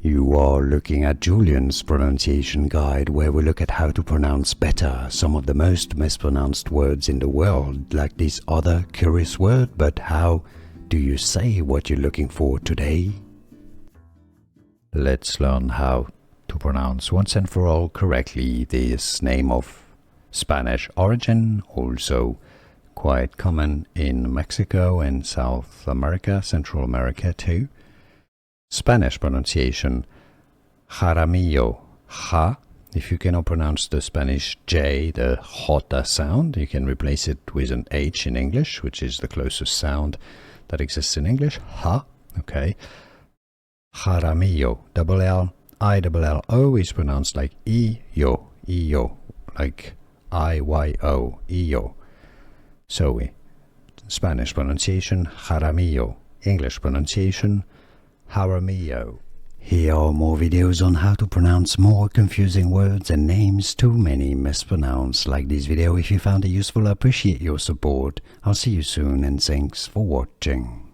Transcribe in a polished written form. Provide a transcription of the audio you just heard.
You are looking at Julian's pronunciation guide, where we look at how to pronounce better some of the most mispronounced words in the world, like this other curious word. But how do you say what you're looking for today? Let's learn how to pronounce once and for all correctly this name of Spanish origin, also quite common in Mexico and South America, Central America too. Spanish pronunciation, Jaramillo, ja. If you cannot pronounce the Spanish J, the J sound, you can replace it with an H in English, which is the closest sound that exists in English, ja, okay. Jaramillo, double L, I-double-L-O is pronounced like I-yo, like I-Y-O, I-yo. So, Spanish pronunciation, Jaramillo. English pronunciation, Jaramillo. Here are more videos on how to pronounce more confusing words and names too many mispronounced. Like this video if you found it useful. I appreciate your support. I'll see you soon and thanks for watching.